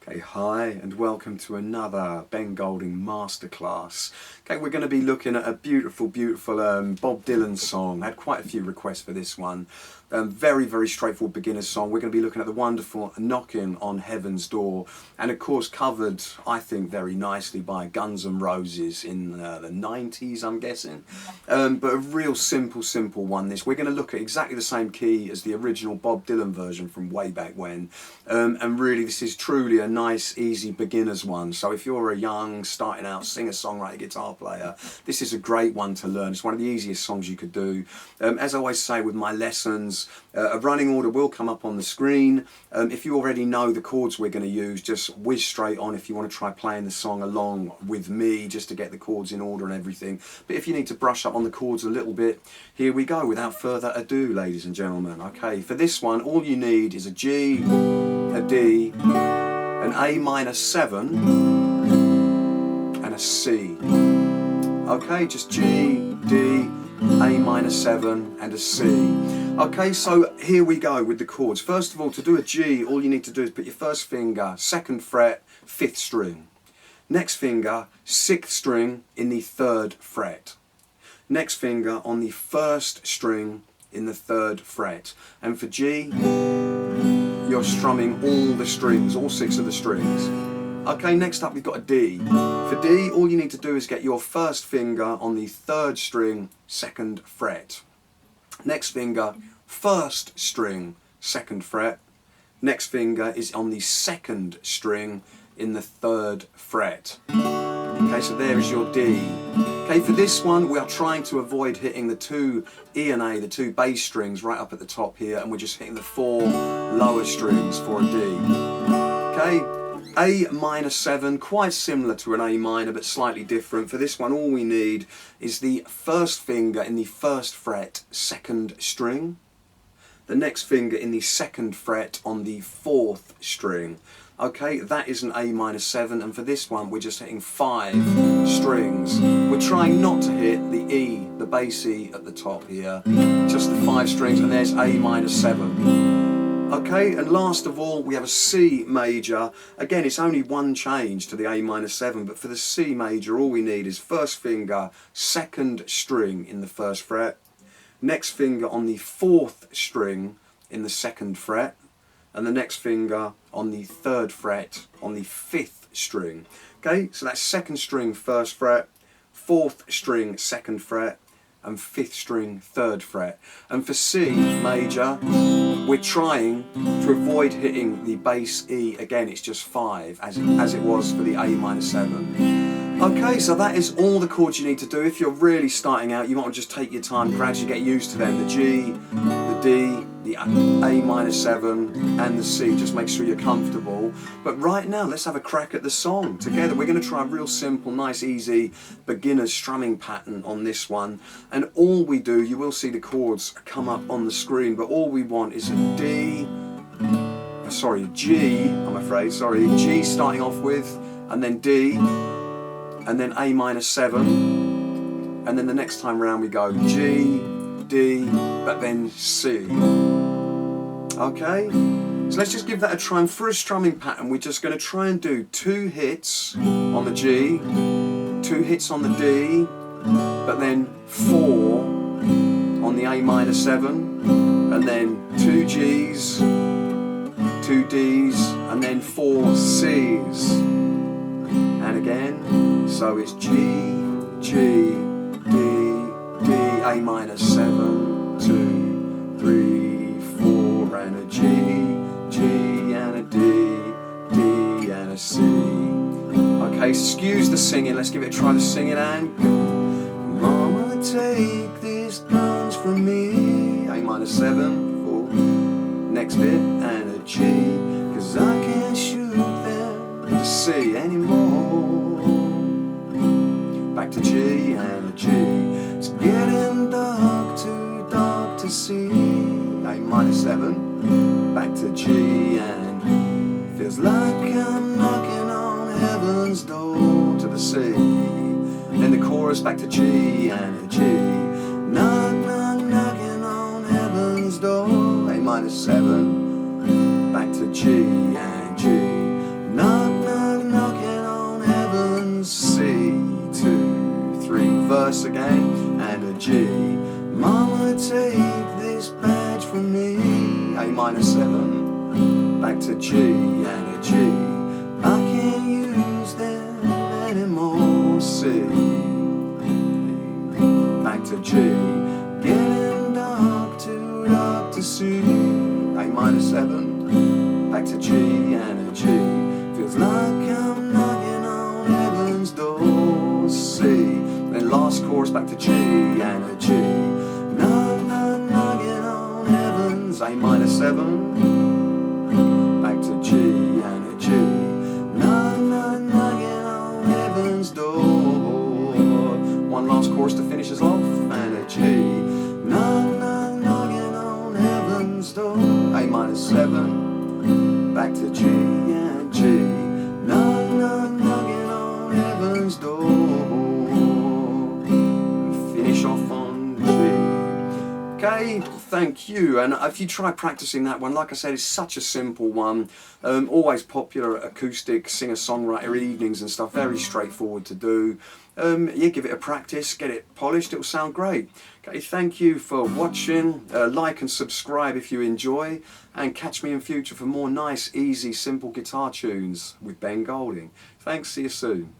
Okay, hi and welcome to another Ben Golding masterclass. Okay, we're going to be looking at a beautiful Bob Dylan song. I had quite a few requests for this one. Very straightforward beginner song. We're going to be looking at the wonderful Knockin' on Heaven's Door, and of course covered, I think, very nicely by Guns N' Roses in the 90s, I'm guessing. But a real simple one. This we're going to look at exactly the same key as the original Bob Dylan version from way back when, and really this is truly a nice, easy beginner's one. So if you're a young, starting out singer-songwriter, guitar player, this is a great one to learn. It's one of the easiest songs you could do. As I always say with my lessons, a running order will come up on the screen. If you already know the chords we're going to use, just whiz straight on if you want to try playing the song along with me, just to get the chords in order and everything. But if you need to brush up on the chords a little bit, here we go. Without further ado, ladies and gentlemen. Okay, for this one, all you need is a G, a D, an A minor 7, and a C. Okay, just G, D, A minor 7 and a C. Okay, so here we go with the chords. First of all, to do a G, all you need to do is put your first finger, 2nd fret, 5th string. Next finger, 6th string in the 3rd fret. Next finger on the 1st string in the 3rd fret. And for G, you're strumming all the strings, all 6 of the strings. Okay, next up we've got a D. For D, all you need to do is get your first finger on the 3rd string, 2nd fret. Next finger, 1st string, 2nd fret. Next finger is on the 2nd string in the 3rd fret. Okay, so there is your D. Okay, for this one we are trying to avoid hitting the 2 E and A, the 2 bass strings right up at the top here, and we're just hitting the 4 lower strings for a D. Okay, A minor 7, quite similar to an A minor but slightly different. For this one all we need is the first finger in the 1st fret, 2nd string. The next finger in the 2nd fret on the 4th string. Okay, that is an A minor 7, and for this one we're just hitting 5 strings. We're trying not to hit the E, the bass E at the top here, just the 5 strings, and there's A minor 7. Okay, and last of all we have a C major. Again, it's only one change to the A minor 7, but for the C major all we need is first finger, 2nd string in the 1st fret, next finger on the 4th string in the 2nd fret, and the next finger on the 3rd fret on the 5th string. Okay, so that's 2nd string 1st fret, 4th string 2nd fret, and 5th string 3rd fret. And for C major, we're trying to avoid hitting the bass E. Again, it's just 5 as it was for the A minor 7. Okay, so that is all the chords you need to do. If you're really starting out, you might just take your time, gradually get used to them. The G, the D, the A minor 7 and the C. Just make sure you're comfortable. But right now, let's have a crack at the song together. We're going to try a real simple, nice, easy beginner's strumming pattern on this one. And all we do, you will see the chords come up on the screen, but all we want is a G, I'm afraid, G starting off with, and then D, and then A minor 7, and then the next time round we go G, D, but then C. Okay, so let's just give that a try. And for a strumming pattern we're just going to try and do 2 hits on the G, 2 hits on the D, but then 4 on the A minor 7, and then 2 Gs, 2 Ds, and then 4 Cs. And again, so it's G, G, D, D, A minor 7, 2, 3, 4, and a G, G, and a D, D, and a C. Okay, excuse the singing, let's give it a try, the singing, and Mama, take these guns from me, A minor 7, 4, next bit, and a G, 'cause I can't shoot them to C anymore. Back to G and a G. It's getting too dark to see. A minor 7. Back to G and feels like I'm knocking on heaven's door to the C. Then the chorus back to G and a G. Knock, knock, knocking on heaven's door. A minor 7. Back to G and G. Knock, again, and a G. Mama, take this badge from me. A minor 7, back to G and a G. I can't use them anymore. C, back to G. Getting dark, too dark to see. A minor 7, back to G and a G. Feels like I'm knocking on heaven's door. C, then last chorus back to G and a G. Knock, knock, knocking on heaven's. A minor 7, back to G and a G. Knock, knock, knocking on heaven's door. One last chorus to finish us off, and a G. Knock, knock, knocking on heaven's door. A minor 7, back to G and G. Knock, knock, knocking on heaven's door. Finish off on G. Okay, thank you. And if you try practicing that one, like I said, it's such a simple one. Always popular at acoustic singer-songwriter evenings and stuff. Very straightforward to do. Yeah, give it a practice, get it polished, it'll sound great. Okay, thank you for watching. Like and subscribe if you enjoy, and catch me in future for more nice, easy, simple guitar tunes with Ben Golding. Thanks, see you soon.